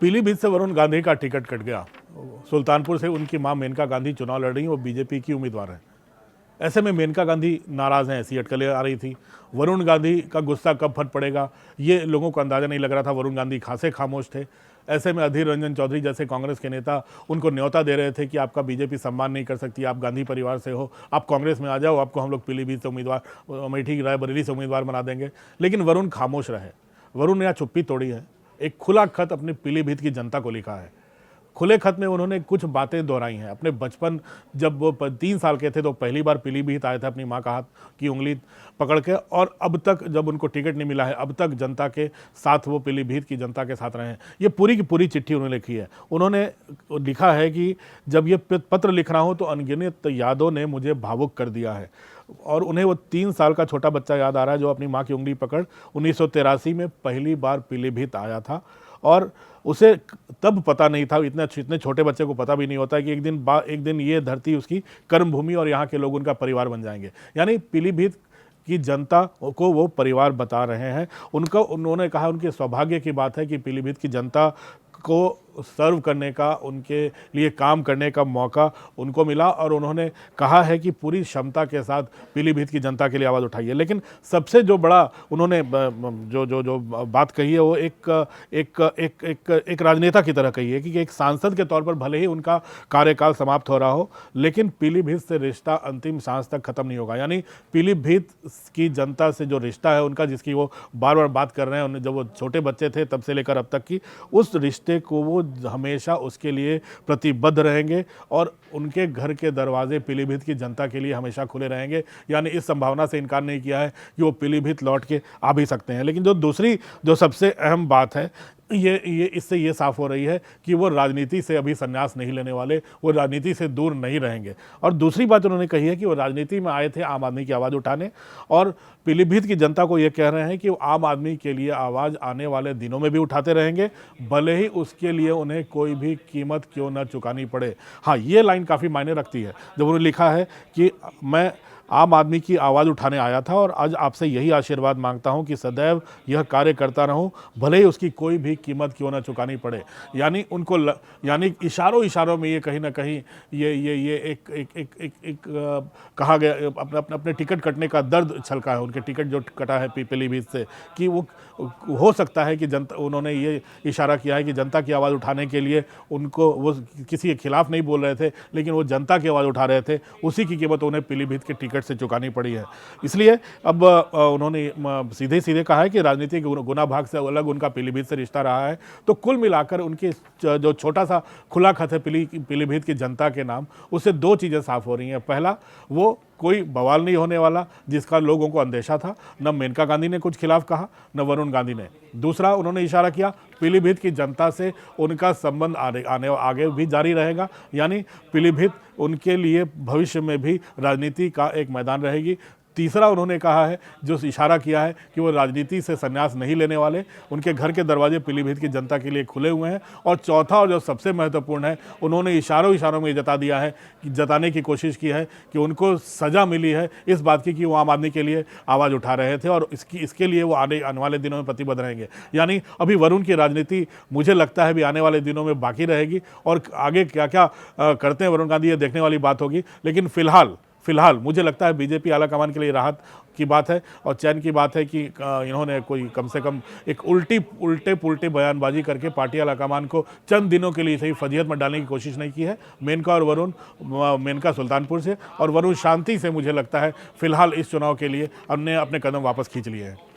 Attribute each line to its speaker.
Speaker 1: पीलीभीत से वरुण गांधी का ticket cut गया। सुल्तानपुर से उनकी मां मेनका गांधी चुनाव लड़ रही हैं, वो बीजेपी की उम्मीदवार हैं। ऐसे में मेनका गांधी नाराज हैं, ऐसी अटकलें आ रही थी। वरुण गांधी का गुस्सा कब फट पड़ेगा ये लोगों को अंदाजा नहीं लग रहा था। वरुण गांधी खासे खामोश थे। ऐसे में अधीर रंजन चौधरी जैसे कांग्रेस के नेता उनको न्योता दे रहे थे कि आपका बीजेपी सम्मान नहीं कर सकती, आप गांधी परिवार से हो, आप कांग्रेस में आ जाओ, आपको हम लोग पीलीभीत से उम्मीदवार, अमेठी रायबरेली से उम्मीदवार बना देंगे। लेकिन वरुण खामोश रहे। वरुण ने यहाँ चुप्पी तोड़ी है। एक खुला खत अपने पीलीभीत की जनता को लिखा है। खुले खत में उन्होंने कुछ बातें दोहराई हैं। अपने बचपन, जब वो 3 साल के थे तो पहली बार पीलीभीत आए थे अपनी माँ का हाथ की उंगली पकड़ के, और अब तक जब उनको टिकट नहीं मिला है, अब तक जनता के साथ, वो पीलीभीत की जनता के साथ रहे हैं। ये पूरी की पूरी चिट्ठी उन्होंने लिखी है। उन्होंने लिखा है कि जब ये पत्र लिख रहा हूँ तो अनगिनत यादों ने मुझे भावुक कर दिया है। और उन्हें वो 3 साल का छोटा बच्चा याद आ रहा है जो अपनी माँ की उंगली पकड़ 1983 में पहली बार पीलीभीत आया था। और उसे तब पता नहीं था, इतने छोटे बच्चे को पता भी नहीं होता है कि एक दिन ये धरती उसकी कर्मभूमि और यहाँ के लोग उनका परिवार बन जाएंगे। यानी पीलीभीत की जनता को वो परिवार बता रहे हैं। उन्होंने कहा उनके सौभाग्य की बात है कि पीलीभीत की जनता को सर्व करने का, उनके लिए काम करने का मौका उनको मिला, और उन्होंने कहा है कि पूरी क्षमता के साथ पीलीभीत की जनता के लिए आवाज़ उठाइए। लेकिन सबसे जो बड़ा उन्होंने जो बात कही है वो एक राजनेता की तरह कही है कि एक सांसद के तौर पर भले ही उनका कार्यकाल समाप्त हो रहा हो, लेकिन पीलीभीत से रिश्ता अंतिम सांस तक खत्म नहीं होगा। यानी पीलीभीत की जनता से जो रिश्ता है उनका, जिसकी वो बार बार बात कर रहे हैं, जब वो छोटे बच्चे थे तब से लेकर अब तक की, उस रिश्ते को वो हमेशा उसके लिए प्रतिबद्ध रहेंगे और उनके घर के दरवाजे पीलीभीत की जनता के लिए हमेशा खुले रहेंगे। यानी इस संभावना से इनकार नहीं किया है कि वो पीलीभीत लौट के आ भी सकते हैं। लेकिन जो सबसे अहम बात है, ये इससे ये साफ हो रही है कि वो राजनीति से अभी संन्यास नहीं लेने वाले, वो राजनीति से दूर नहीं रहेंगे। और दूसरी बात उन्होंने कही है कि वो राजनीति में आए थे आम आदमी की आवाज़ उठाने, और पीलीभीत की जनता को ये कह रहे हैं कि वो आम आदमी के लिए आवाज़ आने वाले दिनों में भी उठाते रहेंगे, भले ही उसके लिए उन्हें कोई भी कीमत क्यों न चुकानी पड़े। हाँ, ये लाइन काफ़ी मायने रखती है जब उन्होंने लिखा है कि मैं आम आदमी की आवाज़ उठाने आया था और आज आपसे यही आशीर्वाद मांगता हूं कि सदैव यह कार्य करता रहूं, भले ही उसकी कोई भी कीमत क्यों ना चुकानी पड़े। यानी उनको यानी इशारों में ये कहीं ना कहीं ये एक कहा गया, अपने टिकट कटने का दर्द छलका है। उनके टिकट जो कटा है पीलीभीत से, कि वो हो सकता है कि जनता, उन्होंने ये इशारा किया है कि जनता की आवाज़ उठाने के लिए उनको, वो किसी के खिलाफ नहीं बोल रहे थे, लेकिन वो जनता की आवाज़ उठा रहे थे, उसी की कीमत उन्हें पीलीभीत के टिकट से चुकानी पड़ी है। इसलिए अब उन्होंने सीधे कहा है कि राजनीतिक गुना भाग से अलग उनका पीलीभीत से रिश्ता रहा है। तो कुल मिलाकर उनके जो छोटा सा खुला खत है पीलीभीत की जनता के नाम, उससे 2 चीज़ें साफ हो रही हैं। पहला, वो कोई बवाल नहीं होने वाला जिसका लोगों को अंदेशा था। न मेनका गांधी ने कुछ खिलाफ कहा, न वरुण गांधी ने। दूसरा, उन्होंने इशारा किया पीलीभीत की जनता से उनका संबंध आगे भी जारी रहेगा। यानी पीलीभीत उनके लिए भविष्य में भी राजनीति का एक मैदान रहेगी। तीसरा, उन्होंने कहा है, जो इशारा किया है कि वो राजनीति से संन्यास नहीं लेने वाले, उनके घर के दरवाजे पीलीभीत की जनता के लिए खुले हुए हैं। और चौथा, और जो सबसे महत्वपूर्ण है, उन्होंने इशारों में जता दिया है, कि जताने की कोशिश की है कि उनको सज़ा मिली है इस बात की कि वो आम आदमी के लिए आवाज़ उठा रहे थे, और इसके लिए वो आने वाले दिनों में प्रतिबद्ध रहेंगे। यानी अभी वरुण की राजनीति मुझे लगता है भी आने वाले दिनों में बाकी रहेगी, और आगे क्या क्या करते हैं वरुण गांधी, ये देखने वाली बात होगी। लेकिन फिलहाल मुझे लगता है बीजेपी आलाकमान के लिए राहत की बात है और चैन की बात है कि इन्होंने कोई कम से कम एक उल्टे पुल्टे बयानबाजी करके पार्टी आलाकमान को चंद दिनों के लिए सही फजीहत में डालने की कोशिश नहीं की है। मेनका सुल्तानपुर से और वरुण शांति से, मुझे लगता है फिलहाल इस चुनाव के लिए अपने कदम वापस खींच लिए हैं।